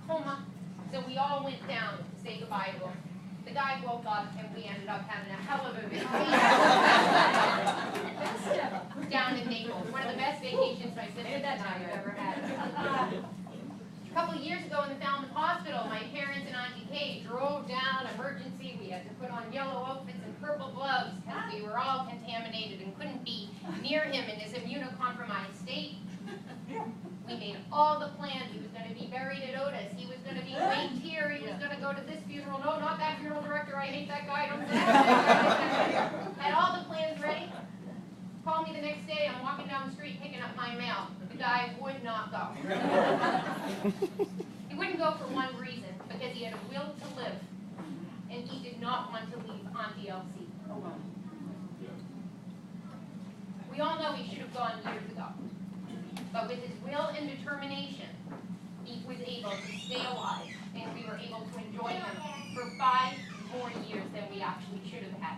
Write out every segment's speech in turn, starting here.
coma. So we all went down to say goodbye to him. The guy woke up and we ended up having a hell of a vacation down in Naples. One of the best vacations my sister and I have ever had. A couple of years ago in the Falmouth Hospital, my parents and Auntie Kay drove down emergency. We had to put on yellow outfits and purple gloves because we were all contaminated and couldn't be near him in his immunocompromised state. We made all the plans. He was going to be buried at Otis. He was going to be waited here. He was going to go to this funeral. No, not that funeral director. I hate that guy. Don't say that. Had all the plans ready. Call me the next day. I'm walking down the street picking up my mail. The guy would not go. He wouldn't go for one reason, because he had a will to live, and he did not want to leave Auntie Elsie alone. We all know he should have gone years ago. But with his will and determination, he was able to stay alive, and we were able to enjoy him for 5 more years than we actually should have had.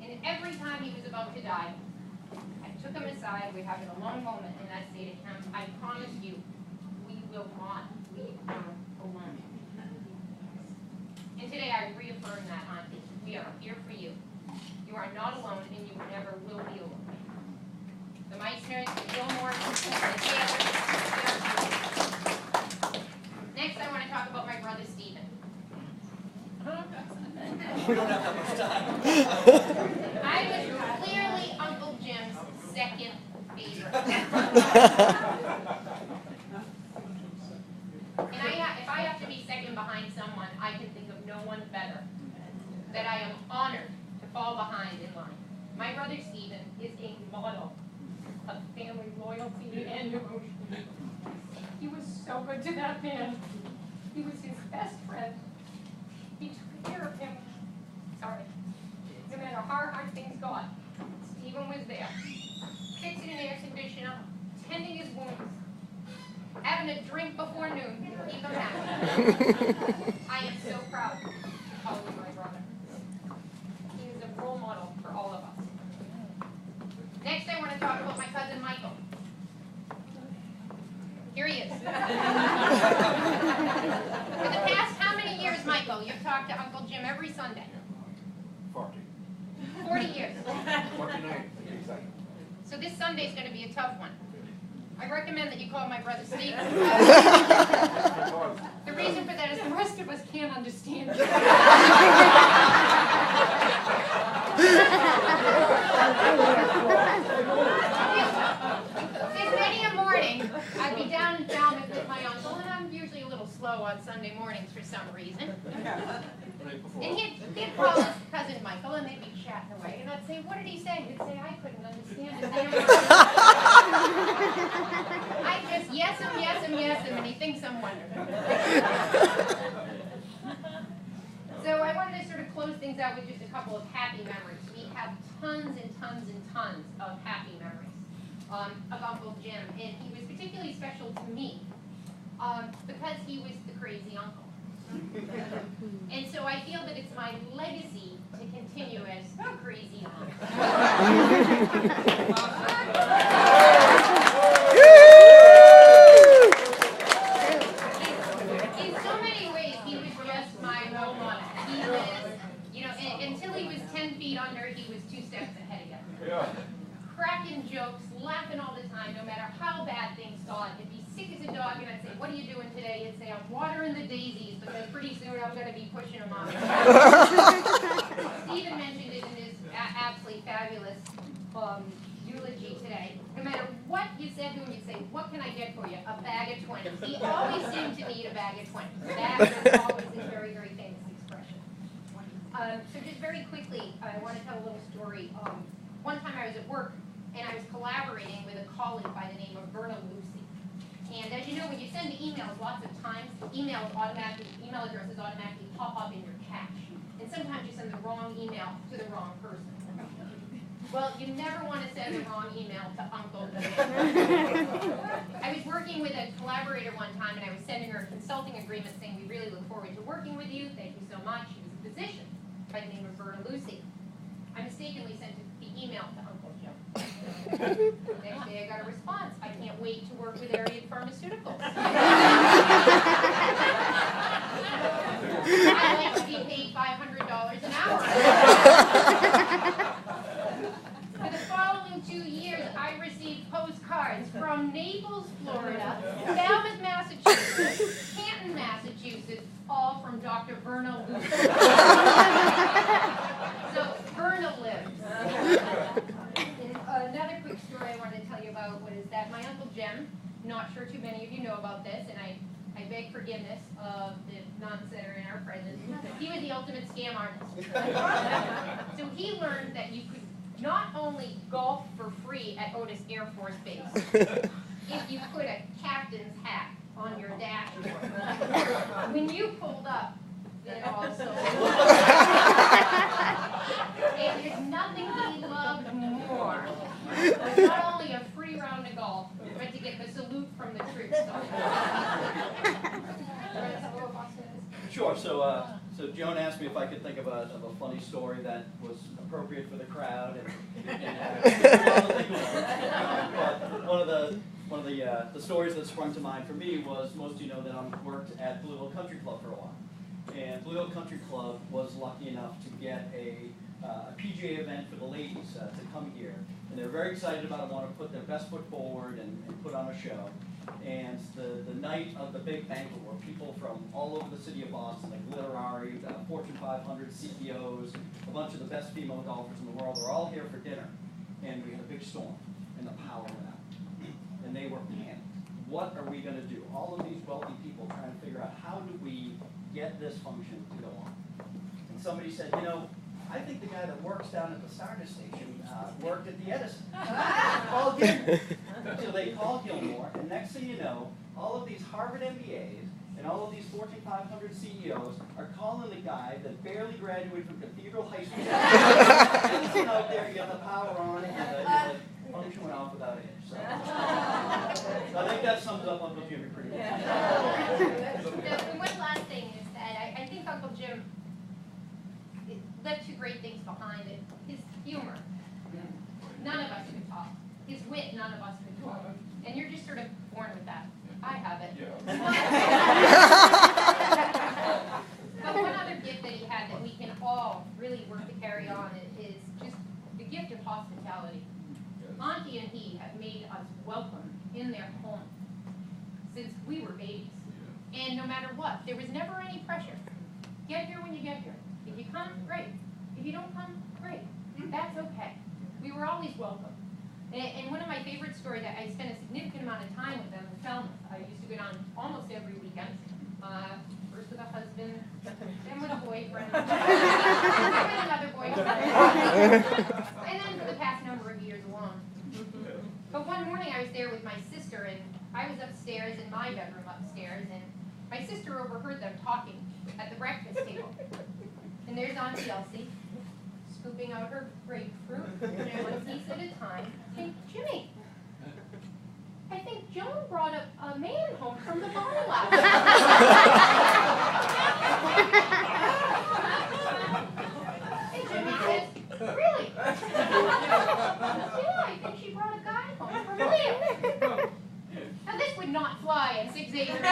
And every time he was about to die, I took him aside, we'd have an alone moment, and I'd say to him, I promise you, we will not leave her alone. And today I reaffirm that, Auntie. We are here for you. You are not alone, and you never will be alone. The Meissners, the Gilmores, the Taylors, next I want to talk about my brother Stephen. We don't have that much time. I was clearly Uncle Jim's second favorite. And if I have to be second behind someone, I can think of no one better that I am honored to fall behind in line. My brother Stephen is a model of family loyalty and devotion. He was so good to that man. He was his best friend. He took care of him. Sorry. No matter how hard things got, Stephen was there. Fixing an air conditioner, tending his wounds, having a drink before noon to keep him happy. I am so proud to call him my brother. He is a role model for all of us. Next, I want to talk about my cousin Michael. Here he is. For the past how many years, Michael, you've talked to Uncle Jim every Sunday? 40. 40 years. 49, exactly. So this Sunday is going to be a tough one. I recommend that you call my brother Stephen. The reason for that is the rest of us can't understand it. There's many a morning I'd be down in Falmouth with my uncle, and I'm usually a little slow on Sunday mornings for some reason. And he'd call his cousin Michael, and they'd be chatting away, and I'd say, what did he say? He'd say, I couldn't understand it. I just yes him, and he thinks I'm wonderful. So I wanted to sort of close things out with just a couple of happy memories. We have tons and tons and tons of happy memories of Uncle Jim, and he was particularly special to me because he was the crazy uncle. And so I feel that it's my legacy to continue as the crazy uncle. In so many ways, he was just my role model. He was, until he was 10 feet under, he was 2 steps ahead of you. Yeah. Cracking jokes, laughing all the time, no matter how bad things got. He'd be sick as a dog, and I'd say, what are you doing today? He'd say, I'm watering the daisies, because pretty soon I'm going to be pushing them off. Stephen mentioned it in his absolutely fabulous eulogy today. No matter what you said to him, you'd say, what can I get for you? A bag of 20s. He always seemed to need a bag of 20s. That was always a very, very famous expression. So just very quickly, I want to tell a little story. One time I was at work, and I was collaborating with a colleague by the name of Lucy. And as you know, when you send emails, lots of times, email addresses automatically pop up in your cache. And sometimes you send the wrong email to the wrong person. Well, you never want to send the wrong email to Uncle Jim. I was working with a collaborator one time, and I was sending her a consulting agreement saying, we really look forward to working with you. Thank you so much. She was a physician by the name of Lucy. I mistakenly sent the email to Uncle Jim. Next day I got a response. I can't wait to work with Ariad Pharmaceuticals. Florida, Falmouth, Massachusetts, Canton, Massachusetts, all from Dr. Verna Luce. So Verna lives. And another quick story I wanted to tell you about was that my Uncle Jim, not sure too many of you know about this, and I beg forgiveness of the nuns that are in our presence. He was the ultimate scam artist. So he learned that you could not only golf for free at Otis Air Force Base, if you put a captain's hat on your dashboard. When you pulled up, it also. And there's nothing he loved more than not only a free round of golf, but to get the salute from the troops. Sure. So Joan asked me if I could think of a funny story that was appropriate for the crowd, and one of the stories that sprung to mind for me was, most of you know that I worked at Blue Hill Country Club for a while, and Blue Hill Country Club was lucky enough to get a PGA event for the ladies to come here, and they're very excited about it, want to put their best foot forward and put on a show. And the night of the big banquet, where people from all over the city of Boston, like literary, Fortune 500 CEOs, a bunch of the best female golfers in the world, are all here for dinner. And we had a big storm, and the power went out. And they were panicked. What are we going to do? All of these wealthy people trying to figure out, how do we get this function to go on? And somebody said, I think the guy that works down at the Stardust station worked at the Edison. Call Gilmore. So they call Gilmore, and next thing you know, all of these Harvard MBAs and all of these Fortune 500 CEOs are calling the guy that barely graduated from Cathedral High School. And out there, you got the power on, and the function went off without a hitch. So I think that sums up Uncle Jimmy pretty well. The one last thing is that I think Uncle Jim left two great things behind it. His humor. None of us could talk. His wit, none of us could talk. And you're just sort of born with that. I have it. But one other gift that he had that we can all really work to carry on is just the gift of hospitality. Auntie and he have made us welcome in their home since we were babies. And no matter what, there was never any pressure. Get here when you get here. If you come, great. If you don't come, great. That's okay. We were always welcome. And one of my favorite stories, I spent a significant amount of time with them in Falmouth. I used to go down almost every weekend. First with a husband, then with a boyfriend, then with another boyfriend, and then for the past number of years alone. But one morning I was there with my sister, and I was upstairs in my bedroom upstairs, and my sister overheard them talking at the breakfast table. And there's Auntie Elsie, scooping out her grapefruit, one piece at a time. Hey, Jimmy, I think Joan brought a man home from the bar last night. And Jimmy says, really? Yeah, I think she brought a guy home from Leo. Now this would not fly in 6, 8, or 9.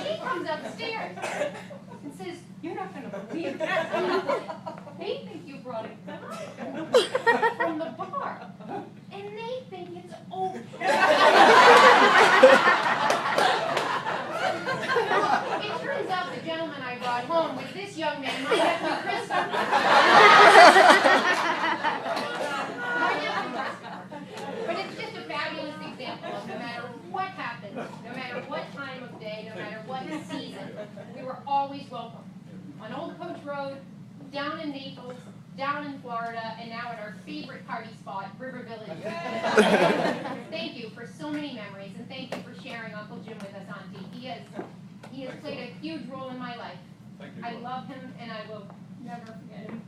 She comes upstairs and says, you're not going to believe this. They think you brought a guy from the bar, and they think it's over. It turns out the gentleman I brought home was this young man, my nephew Christopher. But it's just a fabulous example of no matter what happens, no matter what time of day, no matter what season, we were always welcome. On Old Coach Road, down in Naples, down in Florida, and now at our favorite party spot, River Village. Thank you for so many memories, and thank you for sharing Uncle Jim with us, Auntie. He has played a huge role in my life. Thank you. I love him, and I will never forget him.